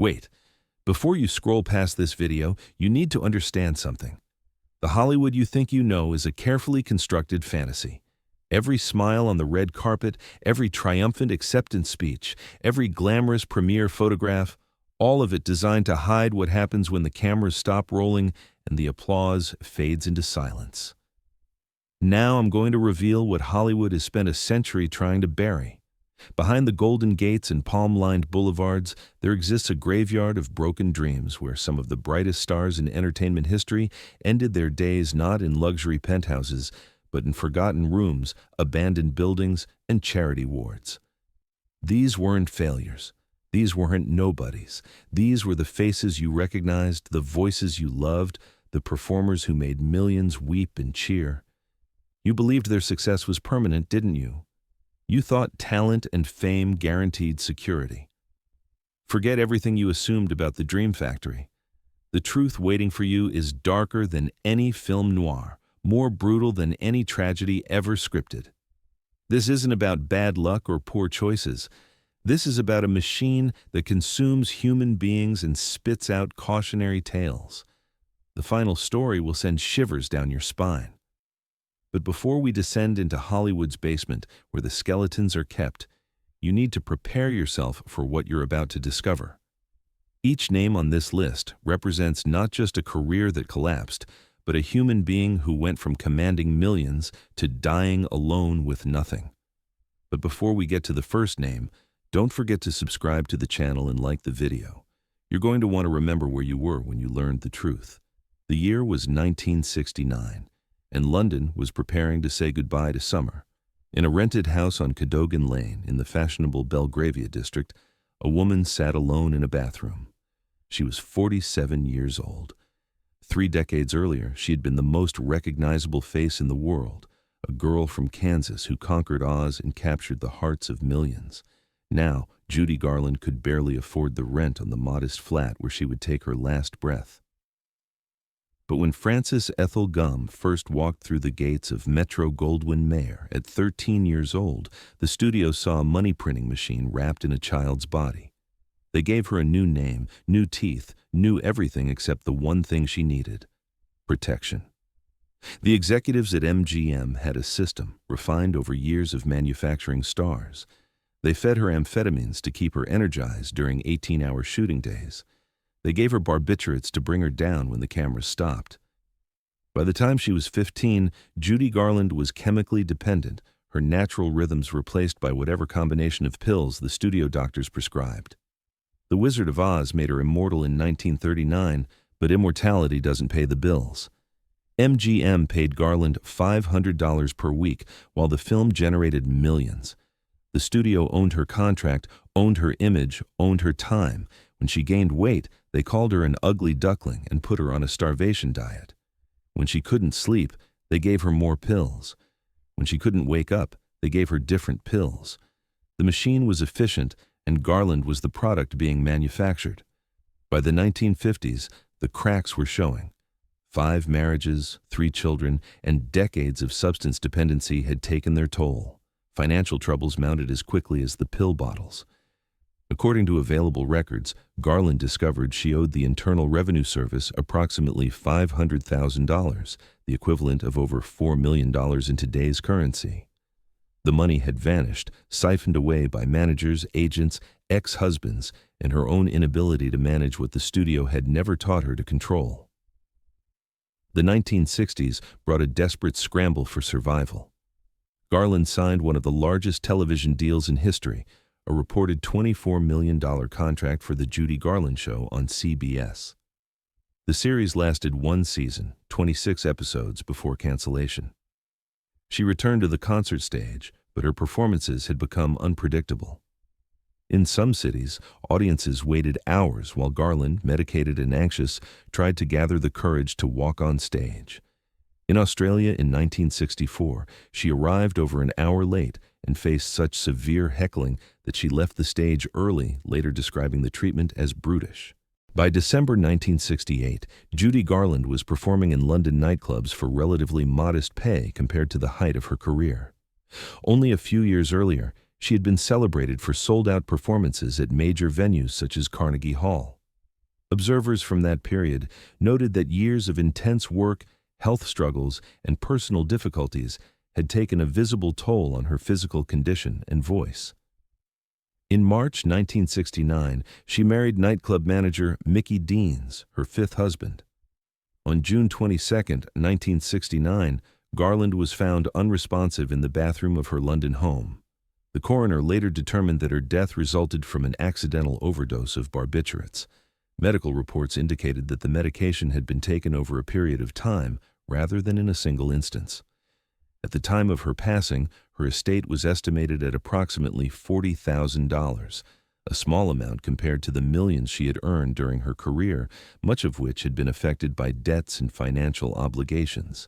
Wait, before you scroll past this video, you need to understand something. The Hollywood you think you know is a carefully constructed fantasy. Every smile on the red carpet, every triumphant acceptance speech, every glamorous premiere photograph, all of it designed to hide what happens when the cameras stop rolling and the applause fades into silence. Now I'm going to reveal what Hollywood has spent a century trying to bury. Behind the golden gates and palm-lined boulevards, there exists a graveyard of broken dreams where some of the brightest stars in entertainment history ended their days not in luxury penthouses, but in forgotten rooms, abandoned buildings, and charity wards. These weren't failures. These weren't nobodies. These were the faces you recognized, the voices you loved, the performers who made millions weep and cheer. You believed their success was permanent, didn't you? You thought talent and fame guaranteed security. Forget everything you assumed about the Dream Factory. The truth waiting for you is darker than any film noir, more brutal than any tragedy ever scripted. This isn't about bad luck or poor choices. This is about a machine that consumes human beings and spits out cautionary tales. The final story will send shivers down your spine. But before we descend into Hollywood's basement, where the skeletons are kept, you need to prepare yourself for what you're about to discover. Each name on this list represents not just a career that collapsed, but a human being who went from commanding millions to dying alone with nothing. But before we get to the first name, don't forget to subscribe to the channel and like the video. You're going to want to remember where you were when you learned the truth. The year was 1969. And London was preparing to say goodbye to summer. In a rented house on Cadogan Lane in the fashionable Belgravia district, a woman sat alone in a bathroom. She was 47 years old. 3 decades earlier, she had been the most recognizable face in the world, a girl from Kansas who conquered Oz and captured the hearts of millions. Now, Judy Garland could barely afford the rent on the modest flat where she would take her last breath. But when Frances Ethel Gum first walked through the gates of Metro-Goldwyn-Mayer at 13 years old, the studio saw a money-printing machine wrapped in a child's body. They gave her a new name, new teeth, new everything except the one thing she needed: protection. The executives at MGM had a system, refined over years of manufacturing stars. They fed her amphetamines to keep her energized during 18-hour shooting days. They gave her barbiturates to bring her down when the cameras stopped. By the time she was 15, Judy Garland was chemically dependent, her natural rhythms replaced by whatever combination of pills the studio doctors prescribed. The Wizard of Oz made her immortal in 1939, but immortality doesn't pay the bills. MGM paid Garland $500 per week, while the film generated millions. The studio owned her contract, owned her image, owned her time. When she gained weight, they called her an ugly duckling and put her on a starvation diet. When she couldn't sleep, they gave her more pills. When she couldn't wake up, they gave her different pills. The machine was efficient, and Garland was the product being manufactured. By the 1950s, the cracks were showing. 5 marriages, 3 children, and decades of substance dependency had taken their toll. Financial troubles mounted as quickly as the pill bottles. According to available records, Garland discovered she owed the Internal Revenue Service approximately $500,000, the equivalent of over $4 million in today's currency. The money had vanished, siphoned away by managers, agents, ex-husbands, and her own inability to manage what the studio had never taught her to control. The 1960s brought a desperate scramble for survival. Garland signed one of the largest television deals in history, a reported $24 million contract for The Judy Garland Show on CBS. The series lasted 1 season, 26 episodes, before cancellation. She returned to the concert stage, but her performances had become unpredictable. In some cities, audiences waited hours while Garland, medicated and anxious, tried to gather the courage to walk on stage. In Australia in 1964, she arrived over an hour late and faced such severe heckling that she left the stage early, later describing the treatment as brutish. By December 1968, Judy Garland was performing in London nightclubs for relatively modest pay compared to the height of her career. Only a few years earlier, She had been celebrated for sold-out performances at major venues such as Carnegie Hall. Observers from that period noted that years of intense work, health struggles, and personal difficulties had taken a visible toll on her physical condition and voice. In March 1969, she married nightclub manager Mickey Deans, her fifth husband. On June 22, 1969, Garland was found unresponsive in the bathroom of her London home. The coroner later determined that her death resulted from an accidental overdose of barbiturates. Medical reports indicated that the medication had been taken over a period of time rather than in a single instance. At the time of her passing, her estate was estimated at approximately $40,000, a small amount compared to the millions she had earned during her career, much of which had been affected by debts and financial obligations.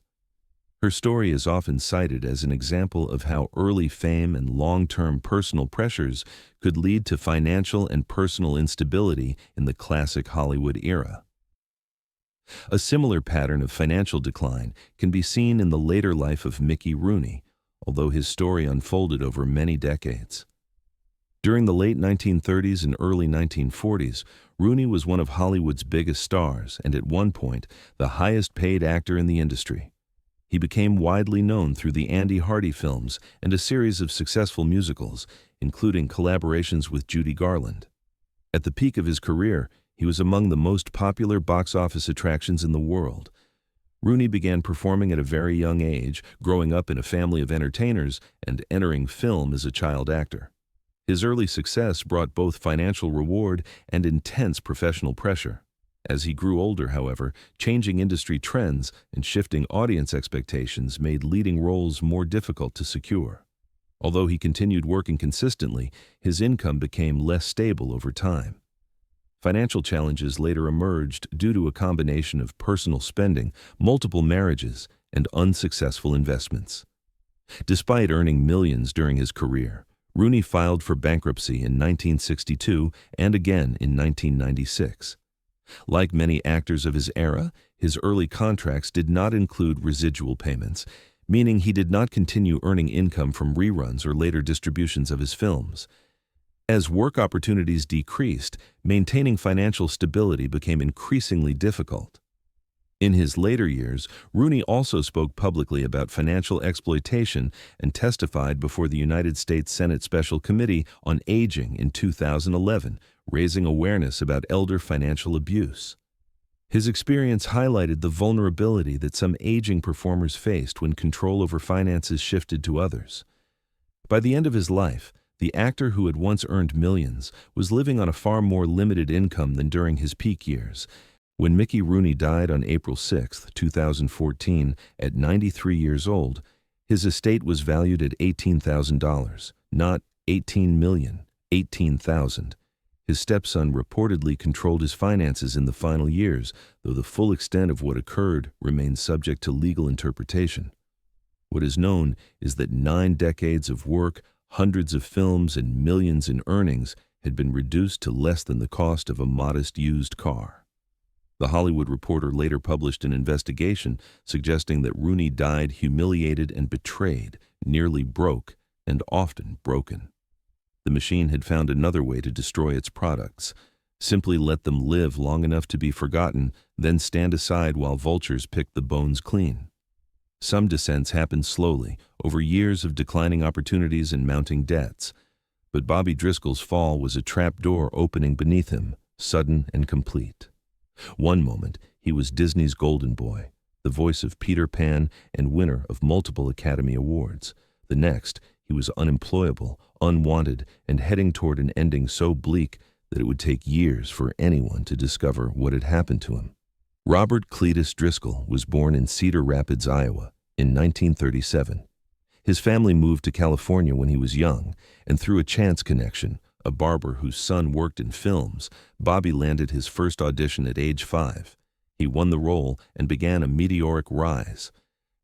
Her story is often cited as an example of how early fame and long-term personal pressures could lead to financial and personal instability in the classic Hollywood era. A similar pattern of financial decline can be seen in the later life of Mickey Rooney, although his story unfolded over many decades. During the late 1930s and early 1940s, Rooney was one of Hollywood's biggest stars and at one point the highest-paid actor in the industry. He became widely known through the Andy Hardy films and a series of successful musicals, including collaborations with Judy Garland. At the peak of his career, he was among the most popular box office attractions in the world. Rooney began performing at a very young age, growing up in a family of entertainers and entering film as a child actor. His early success brought both financial reward and intense professional pressure. As he grew older, however, changing industry trends and shifting audience expectations made leading roles more difficult to secure. Although he continued working consistently, his income became less stable over time. Financial challenges later emerged due to a combination of personal spending, multiple marriages, and unsuccessful investments. Despite earning millions during his career, Rooney filed for bankruptcy in 1962 and again in 1996. Like many actors of his era, his early contracts did not include residual payments, meaning he did not continue earning income from reruns or later distributions of his films. As work opportunities decreased, maintaining financial stability became increasingly difficult. In his later years, Rooney also spoke publicly about financial exploitation and testified before the United States Senate Special Committee on Aging in 2011, raising awareness about elder financial abuse. His experience highlighted the vulnerability that some aging performers faced when control over finances shifted to others. By the end of his life, the actor who had once earned millions was living on a far more limited income than during his peak years. When Mickey Rooney died on April 6, 2014, at 93 years old, his estate was valued at $18,000, not $18 million, $18,000. His stepson reportedly controlled his finances in the final years, though the full extent of what occurred remains subject to legal interpretation. What is known is that 9 decades of work, hundreds of films, and millions in earnings had been reduced to less than the cost of a modest used car. The Hollywood Reporter later published an investigation suggesting that Rooney died humiliated and betrayed, nearly broke, and often broken. The machine had found another way to destroy its products. Simply let them live long enough to be forgotten, then stand aside while vultures picked the bones clean. Some descents happened slowly, over years of declining opportunities and mounting debts. But Bobby Driscoll's fall was a trapdoor opening beneath him, sudden and complete. One moment, he was Disney's golden boy, the voice of Peter Pan and winner of multiple Academy Awards. The next, he was unemployable, unwanted, and heading toward an ending so bleak that it would take years for anyone to discover what had happened to him. Robert Cletus Driscoll was born in Cedar Rapids, Iowa, in 1937. His family moved to California when he was young, and through a chance connection, a barber whose son worked in films, Bobby landed his first audition at age 5. He won the role and began a meteoric rise.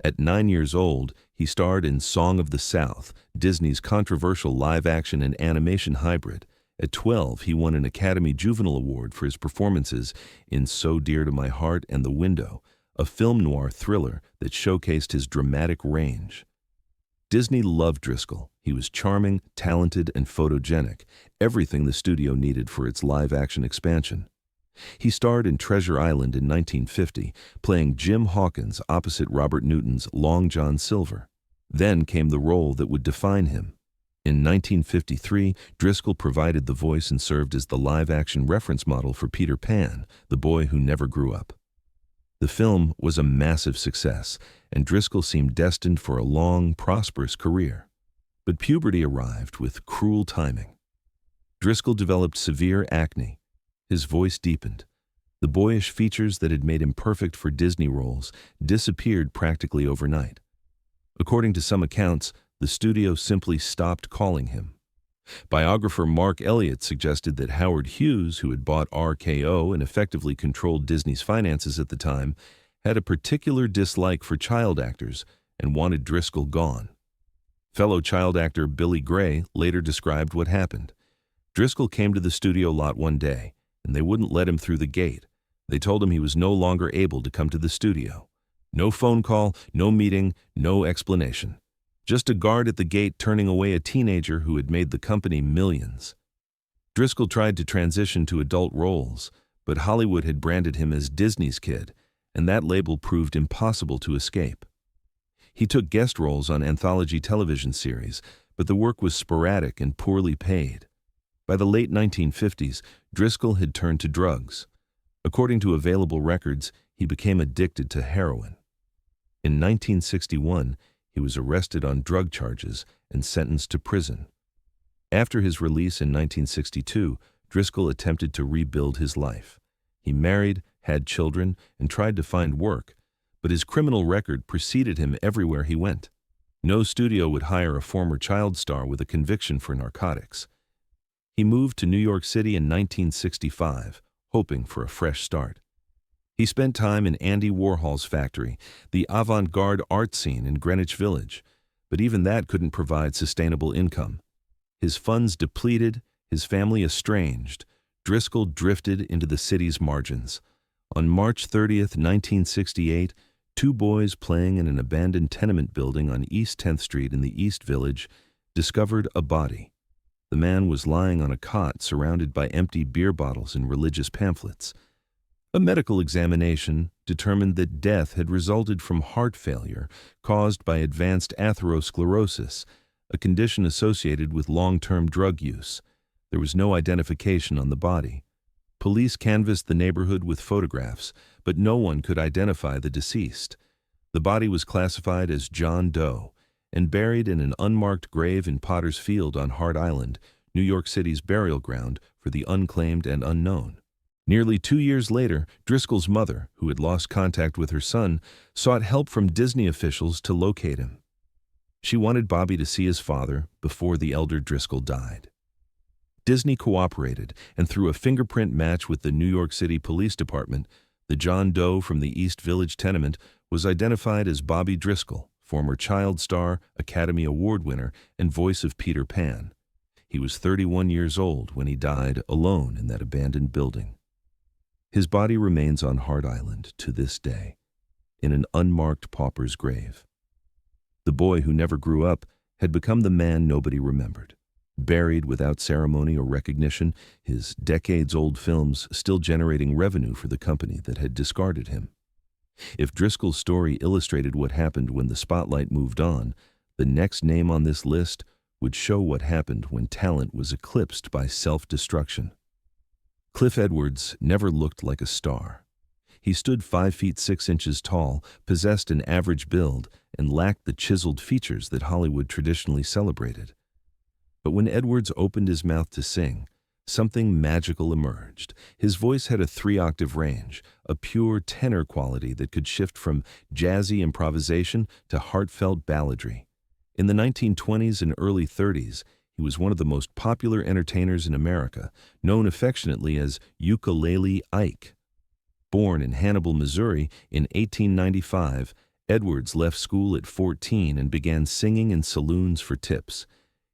At 9 years old, he starred in Song of the South, Disney's controversial live-action and animation hybrid. At 12, he won an Academy Juvenile Award for his performances in So Dear to My Heart and The Window, a film noir thriller that showcased his dramatic range. Disney loved Driscoll. He was charming, talented, and photogenic, everything the studio needed for its live-action expansion. He starred in Treasure Island in 1950, playing Jim Hawkins opposite Robert Newton's Long John Silver. Then came the role that would define him. In 1953, Driscoll provided the voice and served as the live-action reference model for Peter Pan, the boy who never grew up. The film was a massive success, and Driscoll seemed destined for a long, prosperous career. But puberty arrived with cruel timing. Driscoll developed severe acne. His voice deepened. The boyish features that had made him perfect for Disney roles disappeared practically overnight. According to some accounts, the studio simply stopped calling him. Biographer Mark Elliott suggested that Howard Hughes, who had bought RKO and effectively controlled Disney's finances at the time, had a particular dislike for child actors and wanted Driscoll gone. Fellow child actor Billy Gray later described what happened. Driscoll came to the studio lot one day, and they wouldn't let him through the gate. They told him he was no longer able to come to the studio. No phone call, no meeting, no explanation. Just a guard at the gate turning away a teenager who had made the company millions. Driscoll tried to transition to adult roles, but Hollywood had branded him as Disney's kid, and that label proved impossible to escape. He took guest roles on anthology television series, but the work was sporadic and poorly paid. By the late 1950s, Driscoll had turned to drugs. According to available records, he became addicted to heroin. In 1961, he was arrested on drug charges and sentenced to prison. After his release in 1962, Driscoll attempted to rebuild his life. He married, had children, and tried to find work, but his criminal record preceded him everywhere he went. No studio would hire a former child star with a conviction for narcotics. He moved to New York City in 1965, hoping for a fresh start. He spent time in Andy Warhol's factory, the avant-garde art scene in Greenwich Village, but even that couldn't provide sustainable income. His funds depleted, his family estranged, Driscoll drifted into the city's margins. On March 30, 1968, two boys playing in an abandoned tenement building on East 10th Street in the East Village discovered a body. The man was lying on a cot surrounded by empty beer bottles and religious pamphlets. A medical examination determined that death had resulted from heart failure caused by advanced atherosclerosis, a condition associated with long-term drug use. There was no identification on the body. Police canvassed the neighborhood with photographs, but no one could identify the deceased. The body was classified as John Doe and buried in an unmarked grave in Potter's Field on Hart Island, New York City's burial ground for the unclaimed and unknown. Nearly 2 years later, Driscoll's mother, who had lost contact with her son, sought help from Disney officials to locate him. She wanted Bobby to see his father before the elder Driscoll died. Disney cooperated, and through a fingerprint match with the New York City Police Department, the John Doe from the East Village tenement was identified as Bobby Driscoll, former child star, Academy Award winner, and voice of Peter Pan. He was 31 years old when he died alone in that abandoned building. His body remains on Hart Island to this day, in an unmarked pauper's grave. The boy who never grew up had become the man nobody remembered. Buried without ceremony or recognition, his decades-old films still generating revenue for the company that had discarded him. If Driscoll's story illustrated what happened when the spotlight moved on, the next name on this list would show what happened when talent was eclipsed by self-destruction. Cliff Edwards never looked like a star. He stood 5 feet 6 inches tall, possessed an average build, and lacked the chiseled features that Hollywood traditionally celebrated. But when Edwards opened his mouth to sing, something magical emerged. His voice had a 3-octave range, a pure tenor quality that could shift from jazzy improvisation to heartfelt balladry. In the 1920s and early 30s, he was one of the most popular entertainers in America, known affectionately as Ukulele Ike. Born in Hannibal, Missouri in 1895, Edwards left school at 14 and began singing in saloons for tips.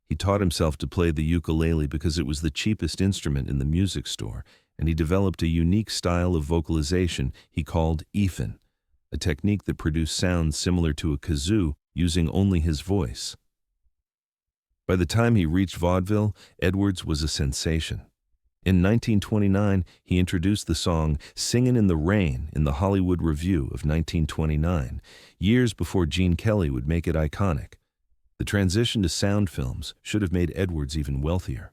He taught himself to play the ukulele because it was the cheapest instrument in the music store, and he developed a unique style of vocalization he called ephon, a technique that produced sounds similar to a kazoo using only his voice. By the time he reached vaudeville, Edwards was a sensation. In 1929, he introduced the song "Singin' in the Rain" in the Hollywood Review of 1929, years before Gene Kelly would make it iconic. The transition to sound films should have made Edwards even wealthier.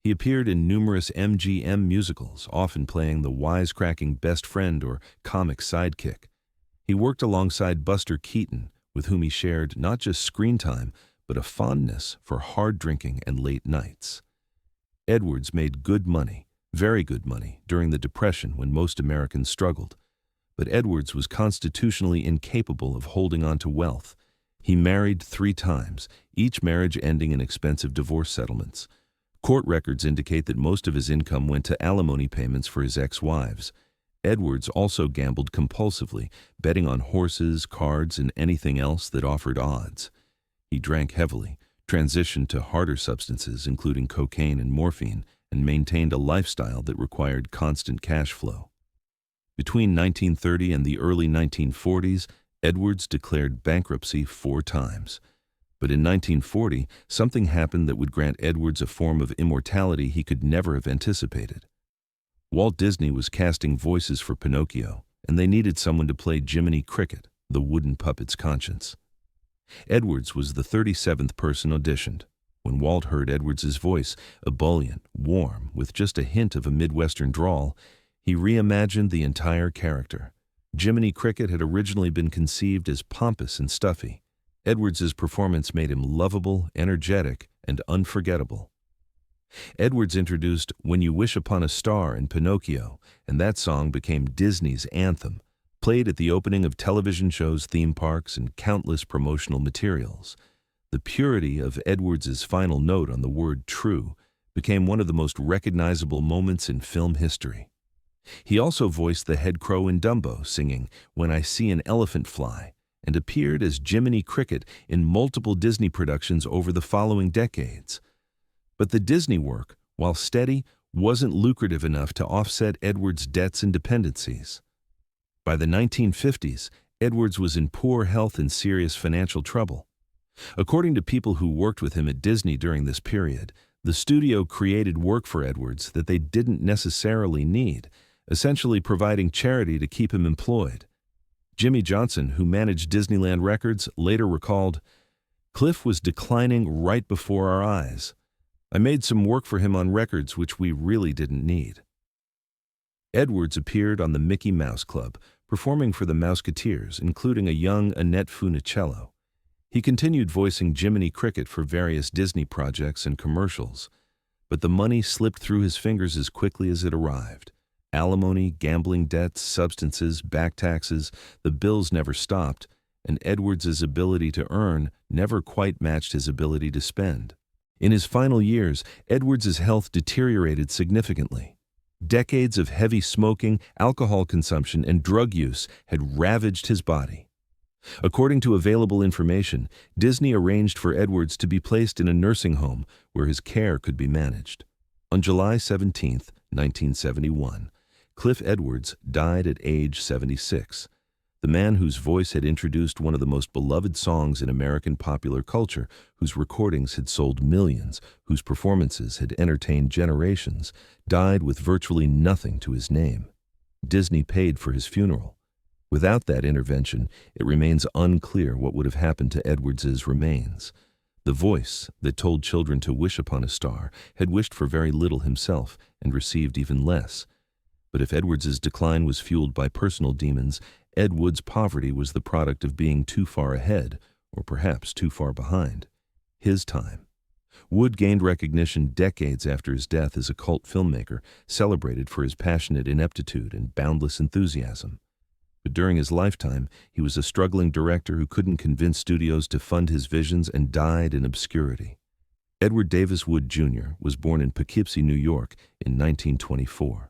He appeared in numerous MGM musicals, often playing the wisecracking best friend or comic sidekick. He worked alongside Buster Keaton, with whom he shared not just screen time, but a fondness for hard drinking and late nights. Edwards made good money, very good money, during the Depression when most Americans struggled. But Edwards was constitutionally incapable of holding on to wealth. He married 3 times, each marriage ending in expensive divorce settlements. Court records indicate that most of his income went to alimony payments for his ex-wives. Edwards also gambled compulsively, betting on horses, cards, and anything else that offered odds. He drank heavily, transitioned to harder substances including cocaine and morphine, and maintained a lifestyle that required constant cash flow. Between 1930 and the early 1940s, Edwards declared bankruptcy 4 times. But in 1940, something happened that would grant Edwards a form of immortality he could never have anticipated. Walt Disney was casting voices for Pinocchio, and they needed someone to play Jiminy Cricket, the wooden puppet's conscience. Edwards was the 37th person auditioned. When Walt heard Edwards's voice, ebullient, warm, with just a hint of a Midwestern drawl, he reimagined the entire character. Jiminy Cricket had originally been conceived as pompous and stuffy. Edwards's performance made him lovable, energetic, and unforgettable. Edwards introduced "When You Wish Upon a Star" in Pinocchio, and that song became Disney's anthem, played at the opening of television shows, theme parks, and countless promotional materials. The purity of Edwards's final note on the word "true" became one of the most recognizable moments in film history. He also voiced the head crow in Dumbo, singing "When I See an Elephant Fly," and appeared as Jiminy Cricket in multiple Disney productions over the following decades. But the Disney work, while steady, wasn't lucrative enough to offset Edwards' debts and dependencies. By the 1950s, Edwards was in poor health and serious financial trouble. According to people who worked with him at Disney during this period, the studio created work for Edwards that they didn't necessarily need, essentially providing charity to keep him employed. Jimmy Johnson, who managed Disneyland Records, later recalled, "Cliff was declining right before our eyes. I made some work for him on records which we really didn't need." Edwards appeared on the Mickey Mouse Club, performing for the Mouseketeers, including a young Annette Funicello. He continued voicing Jiminy Cricket for various Disney projects and commercials, but the money slipped through his fingers as quickly as it arrived. Alimony, gambling debts, substances, back taxes, the bills never stopped, and Edwards's ability to earn never quite matched his ability to spend. In his final years, Edwards's health deteriorated significantly. Decades of heavy smoking, alcohol consumption, and drug use had ravaged his body. According to available information, Disney arranged for Edwards to be placed in a nursing home where his care could be managed. On July 17, 1971, Cliff Edwards died at age 76. The man whose voice had introduced one of the most beloved songs in American popular culture, whose recordings had sold millions, whose performances had entertained generations, died with virtually nothing to his name. Disney paid for his funeral. Without that intervention, it remains unclear what would have happened to Edwards's remains. The voice that told children to wish upon a star had wished for very little himself and received even less. But if Edwards's decline was fueled by personal demons, Ed Wood's poverty was the product of being too far ahead, or perhaps too far behind. His time. Wood gained recognition decades after his death as a cult filmmaker, celebrated for his passionate ineptitude and boundless enthusiasm. But during his lifetime, he was a struggling director who couldn't convince studios to fund his visions and died in obscurity. Edward Davis Wood, Jr. was born in Poughkeepsie, New York, in 1924.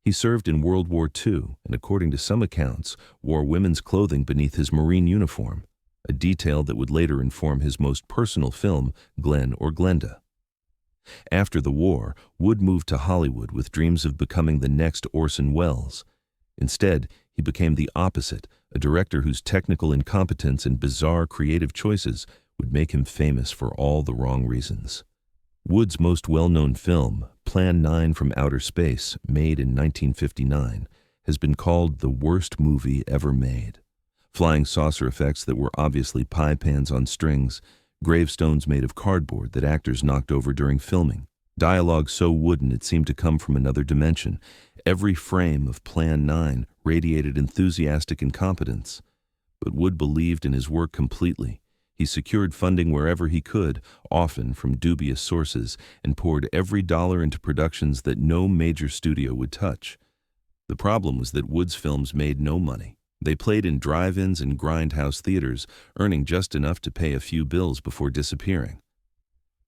He served in World War II and, according to some accounts, wore women's clothing beneath his Marine uniform, a detail that would later inform his most personal film, Glenn or Glenda. After the war, Wood moved to Hollywood with dreams of becoming the next Orson Welles. Instead, he became the opposite, a director whose technical incompetence and bizarre creative choices would make him famous for all the wrong reasons. Wood's most well-known film, Plan 9 from Outer Space, made in 1959, has been called the worst movie ever made. Flying saucer effects that were obviously pie pans on strings, gravestones made of cardboard that actors knocked over during filming, dialogue so wooden it seemed to come from another dimension. Every frame of Plan 9 radiated enthusiastic incompetence. But Wood believed in his work completely. He secured funding wherever he could, often from dubious sources, and poured every dollar into productions that no major studio would touch. The problem was that Wood's films made no money. They played in drive-ins and grindhouse theaters, earning just enough to pay a few bills before disappearing.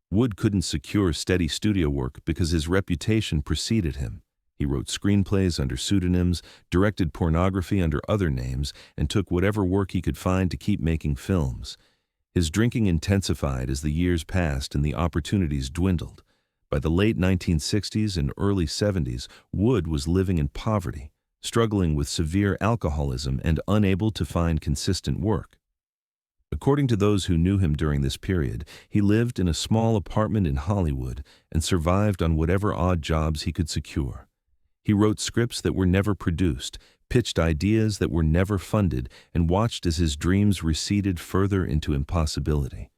Wood couldn't secure steady studio work because his reputation preceded him. He wrote screenplays under pseudonyms, directed pornography under other names, and took whatever work he could find to keep making films. His drinking intensified as the years passed and the opportunities dwindled. By the late 1960s and early 70s, Wood was living in poverty, struggling with severe alcoholism and unable to find consistent work. According to those who knew him during this period, he lived in a small apartment in Hollywood and survived on whatever odd jobs he could secure. He wrote scripts that were never produced, pitched ideas that were never funded, and watched as his dreams receded further into impossibility.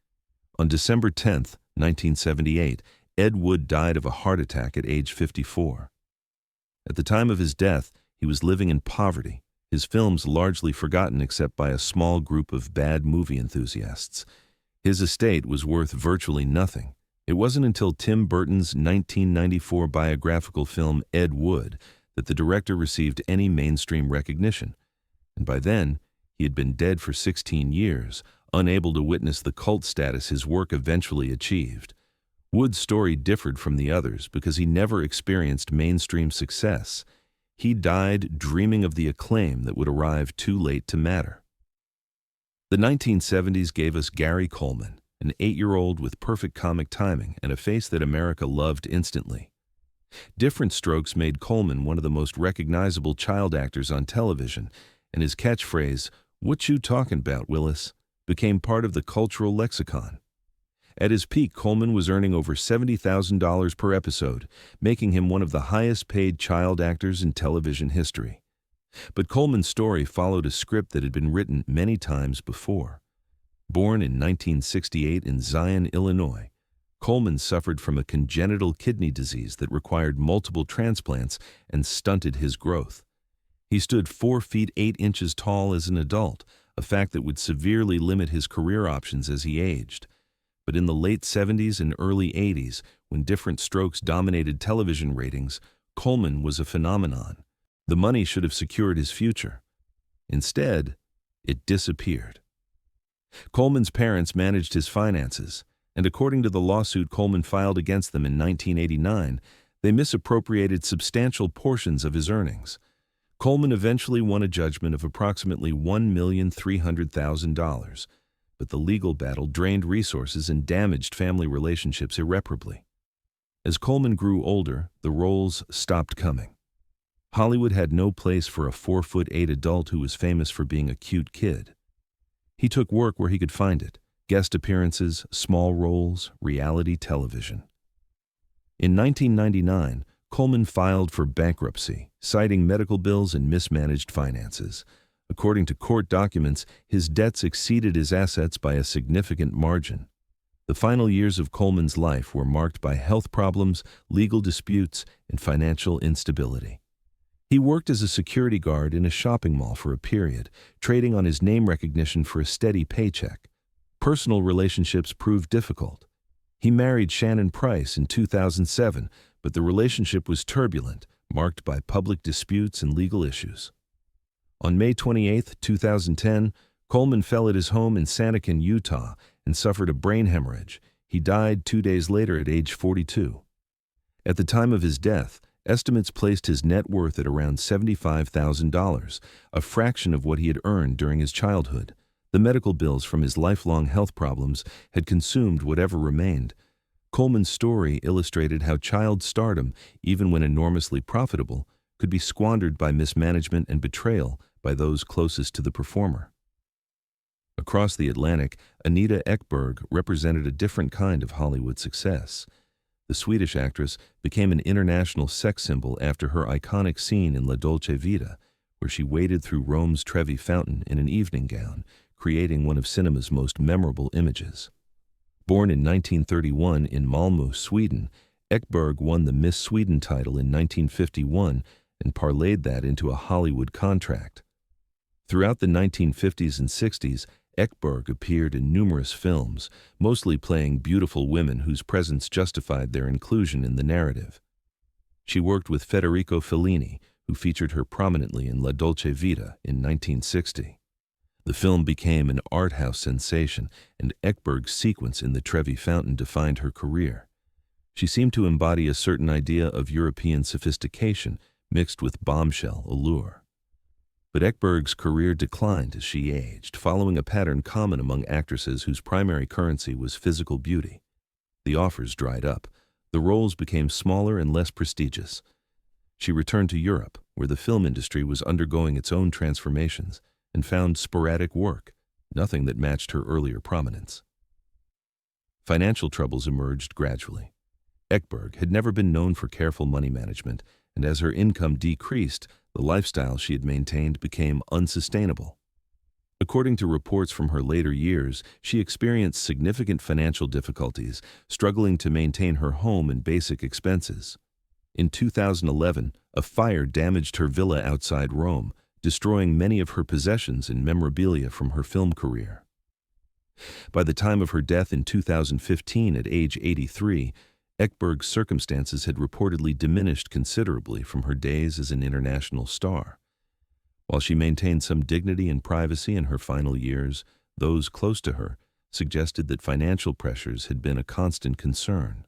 On December 10, 1978, Ed Wood died of a heart attack at age 54. At the time of his death, he was living in poverty, his films largely forgotten except by a small group of bad movie enthusiasts. His estate was worth virtually nothing. It wasn't until Tim Burton's 1994 biographical film Ed Wood that the director received any mainstream recognition, and by then he had been dead for 16 years, unable to witness the cult status his work eventually achieved. Wood's story differed from the others because he never experienced mainstream success. He died dreaming of the acclaim that would arrive too late to matter. The 1970s gave us Gary Coleman, an 8-year-old with perfect comic timing and a face that America loved instantly. Different strokes made Coleman one of the most recognizable child actors on television, and his catchphrase, "What you talking about, Willis?" became part of the cultural lexicon. At his peak, Coleman was earning over $70,000 per episode, making him one of the highest-paid child actors in television history. But Coleman's story followed a script that had been written many times before. Born in 1968 in Zion, Illinois, Coleman suffered from a congenital kidney disease that required multiple transplants and stunted his growth. He stood 4 feet 8 inches tall as an adult, a fact that would severely limit his career options as he aged. But in the late 70s and early 80s, when different strokes dominated television ratings, Coleman was a phenomenon. The money should have secured his future. Instead, it disappeared. Coleman's parents managed his finances, and according to the lawsuit Coleman filed against them in 1989, they misappropriated substantial portions of his earnings. Coleman eventually won a judgment of approximately $1,300,000, but the legal battle drained resources and damaged family relationships irreparably. As Coleman grew older, the roles stopped coming. Hollywood had no place for a 4'8" adult who was famous for being a cute kid. He took work where he could find it: guest appearances, small roles, reality television. In 1999, Coleman filed for bankruptcy, citing medical bills and mismanaged finances. According to court documents, his debts exceeded his assets by a significant margin. The final years of Coleman's life were marked by health problems, legal disputes, and financial instability. He worked as a security guard in a shopping mall for a period, trading on his name recognition for a steady paycheck. Personal relationships proved difficult. He married Shannon Price in 2007, but the relationship was turbulent, marked by public disputes and legal issues. On May 28, 2010, Coleman fell at his home in Santakin, Utah, and suffered a brain hemorrhage. He died 2 days later at age 42. At the time of his death, estimates placed his net worth at around $75,000, a fraction of what he had earned during his childhood. The medical bills from his lifelong health problems had consumed whatever remained. Coleman's story illustrated how child stardom, even when enormously profitable, could be squandered by mismanagement and betrayal by those closest to the performer. Across the Atlantic, Anita Ekberg represented a different kind of Hollywood success. The Swedish actress became an international sex symbol after her iconic scene in La Dolce Vita, where she waded through Rome's Trevi Fountain in an evening gown, creating one of cinema's most memorable images. Born in 1931 in Malmö, Sweden, Ekberg won the Miss Sweden title in 1951 and parlayed that into a Hollywood contract. Throughout the 1950s and 60s, Ekberg appeared in numerous films, mostly playing beautiful women whose presence justified their inclusion in the narrative. She worked with Federico Fellini, who featured her prominently in La Dolce Vita in 1960. The film became an art house sensation, and Ekberg's sequence in the Trevi Fountain defined her career. She seemed to embody a certain idea of European sophistication mixed with bombshell allure. But Ekberg's career declined as she aged, following a pattern common among actresses whose primary currency was physical beauty. The offers dried up. The roles became smaller and less prestigious. She returned to Europe, where the film industry was undergoing its own transformations, and found sporadic work, nothing that matched her earlier prominence. Financial troubles emerged gradually. Ekberg had never been known for careful money management, and as her income decreased, the lifestyle she had maintained became unsustainable. According to reports from her later years, she experienced significant financial difficulties, struggling to maintain her home and basic expenses. In 2011, a fire damaged her villa outside Rome, destroying many of her possessions and memorabilia from her film career. By the time of her death in 2015 at age 83, Ekberg's circumstances had reportedly diminished considerably from her days as an international star. While she maintained some dignity and privacy in her final years, those close to her suggested that financial pressures had been a constant concern.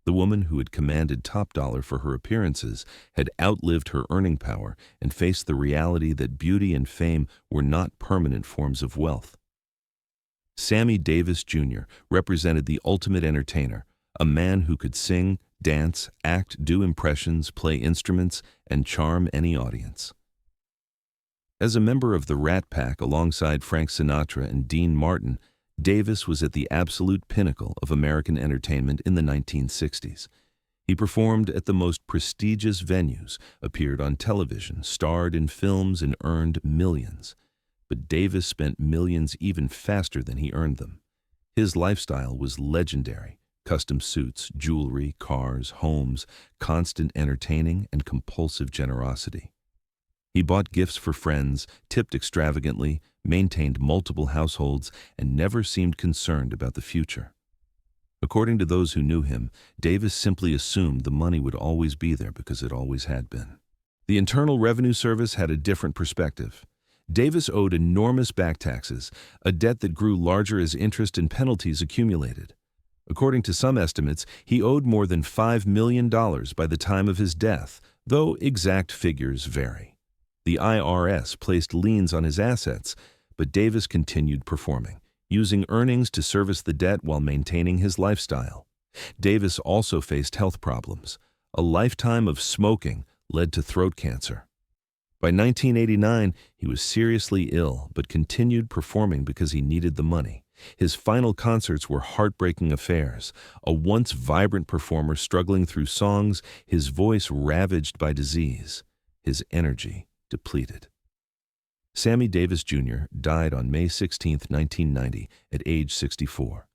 The woman who had commanded top dollar for her appearances had outlived her earning power and faced the reality that beauty and fame were not permanent forms of wealth. Sammy Davis Jr. represented the ultimate entertainer, a man who could sing, dance, act, do impressions, play instruments, and charm any audience. As a member of the Rat Pack alongside Frank Sinatra and Dean Martin, Davis was at the absolute pinnacle of American entertainment in the 1960s. He performed at the most prestigious venues, appeared on television, starred in films, and earned millions. But Davis spent millions even faster than he earned them. His lifestyle was legendary. Custom suits, jewelry, cars, homes, constant entertaining, and compulsive generosity. He bought gifts for friends, tipped extravagantly, maintained multiple households, and never seemed concerned about the future. According to those who knew him, Davis simply assumed the money would always be there because it always had been. The Internal Revenue Service had a different perspective. Davis owed enormous back taxes, a debt that grew larger as interest and penalties accumulated. According to some estimates, he owed more than $5 million by the time of his death, though exact figures vary. The IRS placed liens on his assets, but Davis continued performing, using earnings to service the debt while maintaining his lifestyle. Davis also faced health problems. A lifetime of smoking led to throat cancer. By 1989, he was seriously ill, but continued performing because he needed the money. His final concerts were heartbreaking affairs, a once vibrant performer struggling through songs, his voice ravaged by disease, his energy depleted. Sammy Davis Jr. died on May 16, 1990, at age 64.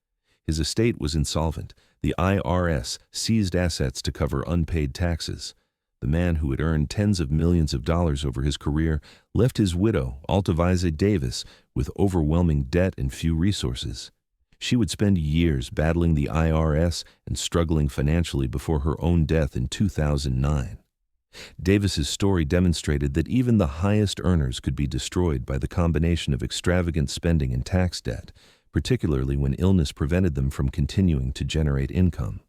His estate was insolvent. The IRS seized assets to cover unpaid taxes. The man who had earned tens of millions of dollars over his career left his widow, Altavise Davis, with overwhelming debt and few resources. She would spend years battling the IRS and struggling financially before her own death in 2009. Davis's story demonstrated that even the highest earners could be destroyed by the combination of extravagant spending and tax debt, particularly when illness prevented them from continuing to generate income.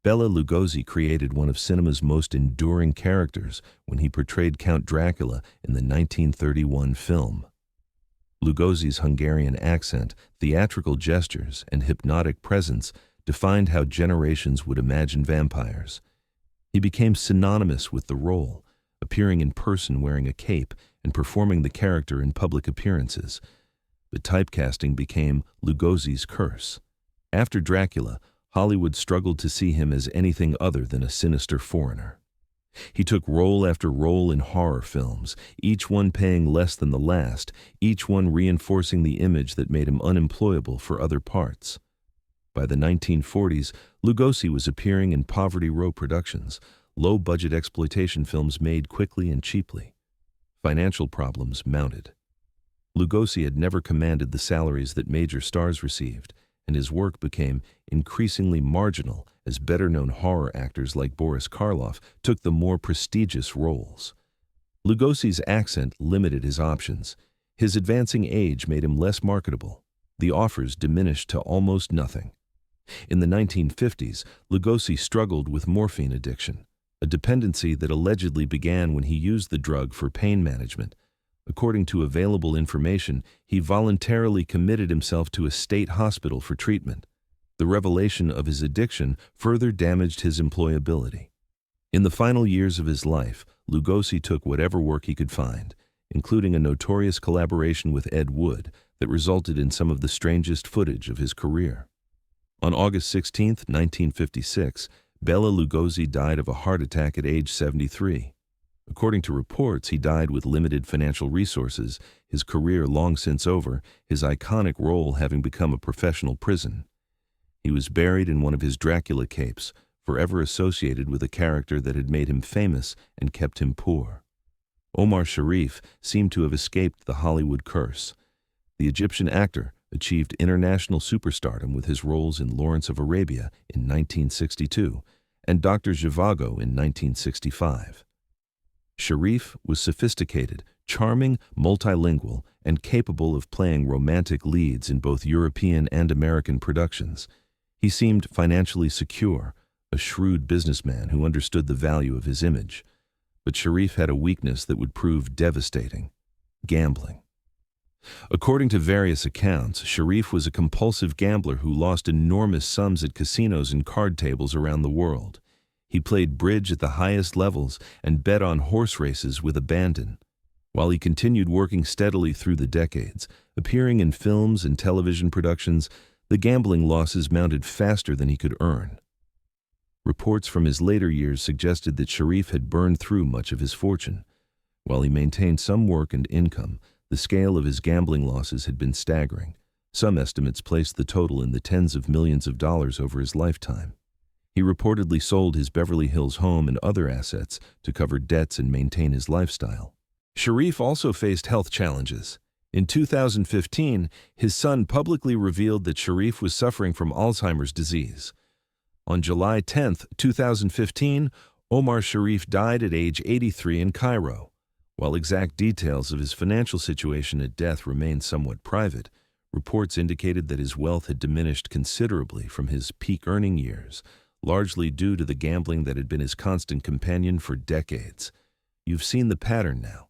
Bela Lugosi created one of cinema's most enduring characters when he portrayed Count Dracula in the 1931 film. Lugosi's Hungarian accent, theatrical gestures, and hypnotic presence defined how generations would imagine vampires. He became synonymous with the role, appearing in person wearing a cape and performing the character in public appearances. but typecasting became Lugosi's curse. After Dracula, Hollywood struggled to see him as anything other than a sinister foreigner. He took role after role in horror films, each one paying less than the last, each one reinforcing the image that made him unemployable for other parts. By the 1940s, Lugosi was appearing in Poverty Row productions, low-budget exploitation films made quickly and cheaply. Financial problems mounted. Lugosi had never commanded the salaries that major stars received, and his work became increasingly marginal as better-known horror actors like Boris Karloff took the more prestigious roles. Lugosi's accent limited his options. His advancing age made him less marketable. The offers diminished to almost nothing. In the 1950s, Lugosi struggled with morphine addiction, a dependency that allegedly began when he used the drug for pain management. According to available information, he voluntarily committed himself to a state hospital for treatment. The revelation of his addiction further damaged his employability. In the final years of his life, Lugosi took whatever work he could find, including a notorious collaboration with Ed Wood that resulted in some of the strangest footage of his career. On August 16, 1956, Bela Lugosi died of a heart attack at age 73. According to reports, he died with limited financial resources, his career long since over, his iconic role having become a professional prison. He was buried in one of his Dracula capes, forever associated with a character that had made him famous and kept him poor. Omar Sharif seemed to have escaped the Hollywood curse. The Egyptian actor achieved international superstardom with his roles in Lawrence of Arabia in 1962 and Dr. Zhivago in 1965. Sharif was sophisticated, charming, multilingual, and capable of playing romantic leads in both European and American productions. He seemed financially secure, a shrewd businessman who understood the value of his image. But Sharif had a weakness that would prove devastating: gambling. According to various accounts, Sharif was a compulsive gambler who lost enormous sums at casinos and card tables around the world. He played bridge at the highest levels and bet on horse races with abandon. While he continued working steadily through the decades, appearing in films and television productions, the gambling losses mounted faster than he could earn. Reports from his later years suggested that Sharif had burned through much of his fortune. While he maintained some work and income, the scale of his gambling losses had been staggering. Some estimates placed the total in the tens of millions of dollars over his lifetime. He reportedly sold his Beverly Hills home and other assets to cover debts and maintain his lifestyle. Sharif also faced health challenges. In 2015, his son publicly revealed that Sharif was suffering from Alzheimer's disease. On July 10, 2015, Omar Sharif died at age 83 in Cairo. While exact details of his financial situation at death remained somewhat private, reports indicated that his wealth had diminished considerably from his peak earning years, largely due to the gambling that had been his constant companion for decades. You've seen the pattern now.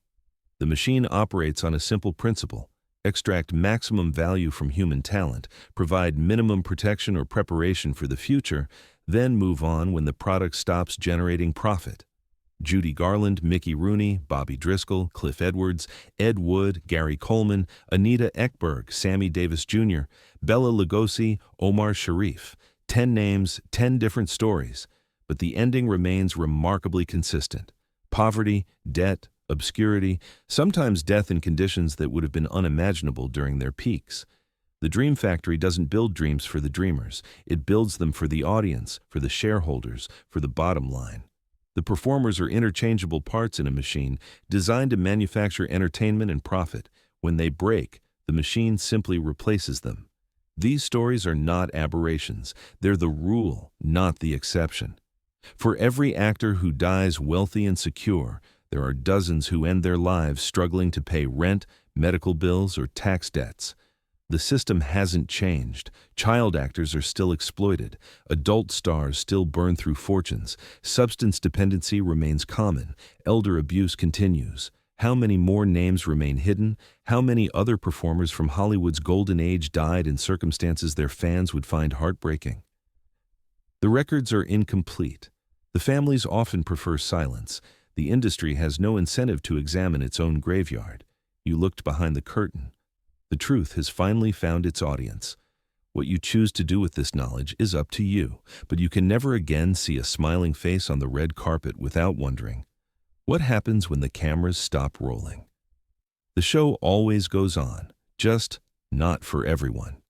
The machine operates on a simple principle: extract maximum value from human talent, provide minimum protection or preparation for the future, then move on when the product stops generating profit. Judy Garland, Mickey Rooney, Bobby Driscoll, Cliff Edwards, Ed Wood, Gary Coleman, Anita Ekberg, Sammy Davis Jr., Bela Lugosi, Omar Sharif. 10 names, 10 different stories, but the ending remains remarkably consistent: poverty, debt, obscurity, sometimes death in conditions that would have been unimaginable during their peaks. The Dream Factory doesn't build dreams for the dreamers. It builds them for the audience, for the shareholders, for the bottom line. The performers are interchangeable parts in a machine designed to manufacture entertainment and profit. When they break, the machine simply replaces them. These stories are not aberrations. They're the rule, not the exception. For every actor who dies wealthy and secure, there are dozens who end their lives struggling to pay rent, medical bills, or tax debts. The system hasn't changed. Child actors are still exploited. Adult stars still burn through fortunes. Substance dependency remains common. Elder abuse continues. How many more names remain hidden? How many other performers from Hollywood's golden age died in circumstances their fans would find heartbreaking? The records are incomplete. The families often prefer silence. The industry has no incentive to examine its own graveyard. You looked behind the curtain. The truth has finally found its audience. What you choose to do with this knowledge is up to you, but you can never again see a smiling face on the red carpet without wondering, what happens when the cameras stop rolling? The show always goes on, just not for everyone.